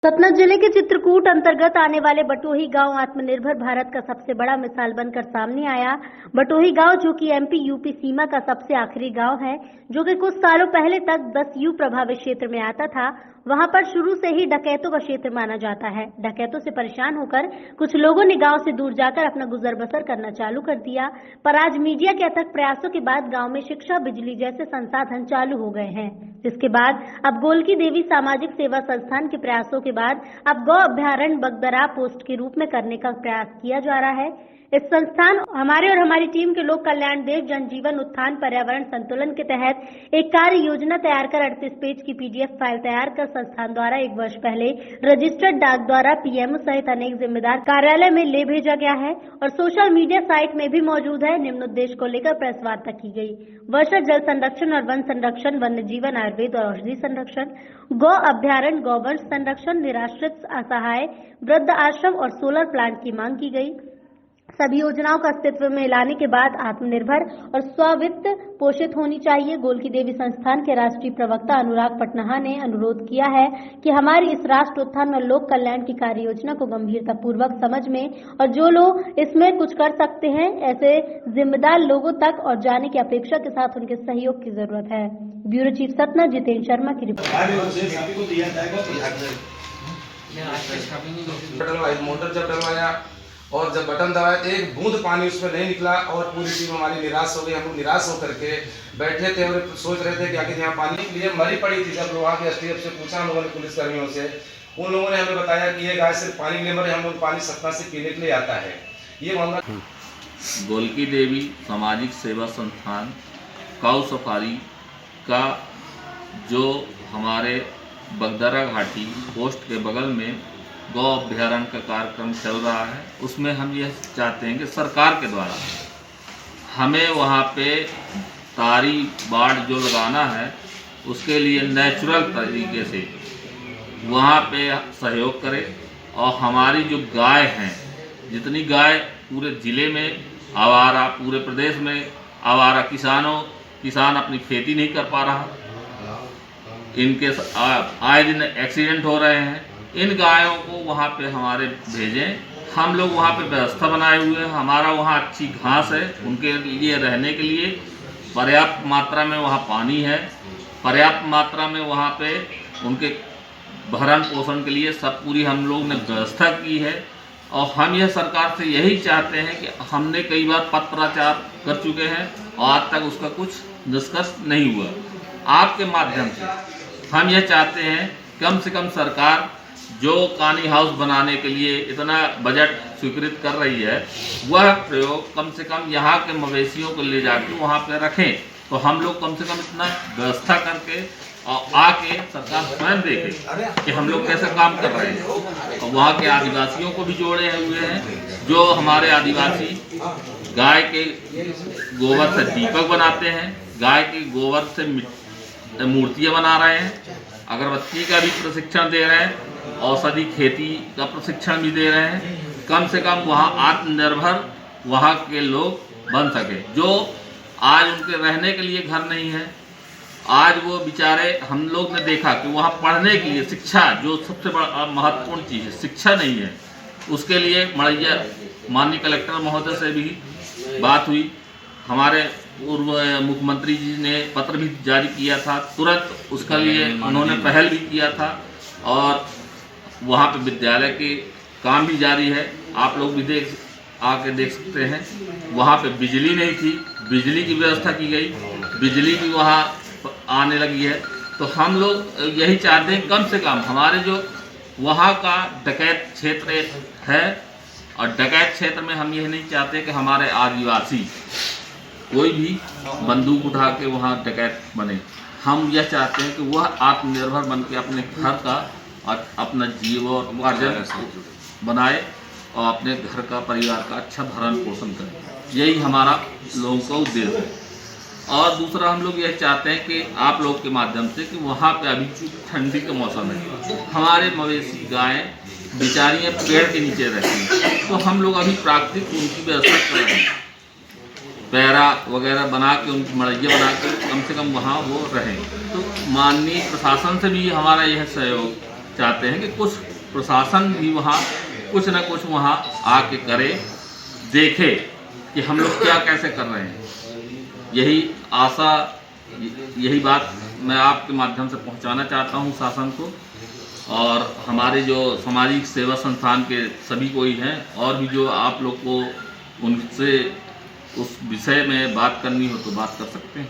सतना जिले के चित्रकूट अंतर्गत आने वाले बटोही गांव आत्मनिर्भर भारत का सबसे बड़ा मिसाल बनकर सामने आया। बटोही गांव जो कि एमपी यूपी सीमा का सबसे आखिरी गांव है, जो कि कुछ सालों पहले तक 10 यू प्रभावित क्षेत्र में आता था, वहां पर शुरू से ही डकैतों का क्षेत्र माना जाता है। डकैतों से परेशान होकर कुछ लोगों ने गांव से दूर जाकर अपना गुजर बसर करना चालू कर दिया, पर आज मीडिया के अथक प्रयासों के बाद गांव में शिक्षा, बिजली जैसे संसाधन चालू हो गए हैं, जिसके बाद अब गोलकी देवी सामाजिक सेवा संस्थान के प्रयासों के बाद अब गौ अभ्यारण्य बगदरा पोस्ट के रूप में करने का प्रयास किया जा रहा है। इस संस्थान हमारे और हमारी टीम के लोक कल्याण देश जनजीवन उत्थान पर्यावरण संतुलन के तहत एक कार्य योजना तैयार कर 38 पेज की पीडीएफ फाइल तैयार कर संस्थान द्वारा 1 वर्ष पहले रजिस्टर्ड डाक द्वारा पीएमओ सहित अनेक जिम्मेदार कार्यालय में ले भेजा गया है और सोशल मीडिया साइट में भी मौजूद है। निम्न उद्देश्य को लेकर प्रेस वार्ता की गई। वर्षा जल संरक्षण और वन संरक्षण, वन्य जीवन, आयुर्वेद और औषधि संरक्षण, गौ अभ्यारण्य, गौवंश संरक्षण, निराश्रित असहाय वृद्ध आश्रम और सोलर प्लांट की मांग की गई। सभी योजनाओं का अस्तित्व में लाने के बाद आत्मनिर्भर और स्वावित्त पोषित होनी चाहिए। गोलकी देवी संस्थान के राष्ट्रीय प्रवक्ता अनुराग पटनाहा ने अनुरोध किया है कि हमारी इस राष्ट्र उत्थान और लोक कल्याण की कार्य योजना को गंभीरता पूर्वक समझ में और जो लोग इसमें कुछ कर सकते हैं, ऐसे जिम्मेदार लोगों तक और जाने की अपेक्षा के साथ उनके सहयोग की जरूरत है। ब्यूरो चीफ सतना जितेंद्र शर्मा की रिपोर्ट। मोटर जब डलवाया और जब बटन दबाया एक बूंद पानी उसमें नहीं निकला और पूरी टीम हमारी निराश हो गई। हम लोग निराश होकर के बैठे थे और सोच रहे थे कि आखिर यहाँ पानी के लिए मरी पड़ी थी। जब वहाँ के एसटीएफ से पूछा हम लोगों ने, पुलिस कर्मियों से, उन लोगों ने हमें बताया कि ये गाय सिर्फ पानी के लिए मरे, हम लोग पानी सतना से पीने के लिए आता है। ये मामला गोलकी देवी सामाजिक सेवा संस्थान काऊ सफारी का जो हमारे बगदरा घाटी पोस्ट के बगल में गौ अभ्यारण्य का कार्यक्रम चल रहा है, उसमें हम यह चाहते हैं कि सरकार के द्वारा हमें वहाँ पे तारी बाड़ जो लगाना है उसके लिए नेचुरल तरीके से वहाँ पे सहयोग करे और हमारी जो गाय हैं, जितनी गाय पूरे ज़िले में आवारा, पूरे प्रदेश में आवारा किसान अपनी खेती नहीं कर पा रहा, इनके आए दिन एक्सीडेंट हो रहे हैं, इन गायों को वहाँ पे हमारे भेजें। हम लोग वहाँ पे व्यवस्था बनाए हुए हैं, हमारा वहाँ अच्छी घास है, उनके लिए रहने के लिए पर्याप्त मात्रा में वहाँ पानी है, पर्याप्त मात्रा में वहाँ पे उनके भरण पोषण के लिए सब पूरी हम लोग ने व्यवस्था की है। और हम यह सरकार से यही चाहते हैं कि हमने कई बार पत्राचार कर चुके हैं और आज तक उसका कुछ निष्कर्ष नहीं हुआ। आपके माध्यम से हम यह चाहते हैं कम से कम सरकार जो कानी हाउस बनाने के लिए इतना बजट स्वीकृत कर रही है, वह प्रयोग कम से कम यहाँ के मवेशियों को ले जाके वहाँ पे रखें, तो हम लोग कम से कम इतना व्यवस्था करके और आके सरकार स्वयं देखे कि हम लोग कैसे काम कर रहे हैं। और वहाँ के आदिवासियों को भी जोड़े हुए हैं, जो हमारे आदिवासी गाय के गोबर से दीपक बनाते हैं, गाय के गोबर से मूर्तियाँ बना रहे हैं, अगरबत्ती का भी प्रशिक्षण दे रहे हैं, औषधि खेती का प्रशिक्षण भी दे रहे हैं। कम से कम वहाँ आत्मनिर्भर वहाँ के लोग बन सके, जो आज उनके रहने के लिए घर नहीं है। आज वो बेचारे, हम लोग ने देखा कि वहाँ पढ़ने के लिए शिक्षा, जो सबसे बड़ा महत्वपूर्ण चीज़ है, शिक्षा नहीं है। उसके लिए मड़ैया माननीय कलेक्टर महोदय से भी बात हुई, हमारे पूर्व मुख्यमंत्री जी ने पत्र भी जारी किया था, तुरंत उसका लिए उन्होंने पहल भी किया था और वहाँ पे विद्यालय के काम भी जारी है। आप लोग भी आके देख सकते हैं। वहाँ पे बिजली नहीं थी, बिजली की व्यवस्था की गई, बिजली भी वहाँ आने लगी है। तो हम लोग यही चाहते हैं कम से कम हमारे जो वहाँ का डकैत क्षेत्र है, और डकैत क्षेत्र में हम यह नहीं चाहते कि हमारे आदिवासी कोई भी बंदूक उठा के वहाँ डकैत बने। हम यह चाहते हैं कि वह आत्मनिर्भर बन के अपने घर का और अपना जीवनोपार्जन बनाए और अपने घर का, परिवार का अच्छा भरण पोषण करे। यही हमारा लोगों का उद्देश्य है। और दूसरा हम लोग यह चाहते हैं कि आप लोग के माध्यम से कि वहाँ पे अभी ठंडी का मौसम है, हमारे मवेशी गायें बेचारियाँ पेड़ के नीचे रहती हैं, तो हम लोग अभी प्राकृतिक उनकी व्यवस्था कर रहे हैं, पैरा वगैरह बना के, उनकी मड़ैया बना के कम से कम वहाँ वो रहें। तो माननीय प्रशासन से भी हमारा यह सहयोग चाहते हैं कि कुछ प्रशासन भी वहाँ कुछ न कुछ वहाँ आके करे, देखे कि हम लोग क्या कैसे कर रहे हैं। यही आशा, यही बात मैं आपके माध्यम से पहुँचाना चाहता हूँ शासन को, और हमारे जो सामाजिक सेवा संस्थान के सभी कोई हैं, और भी जो आप लोग को उनसे उस विषय में बात करनी हो तो बात कर सकते हैं।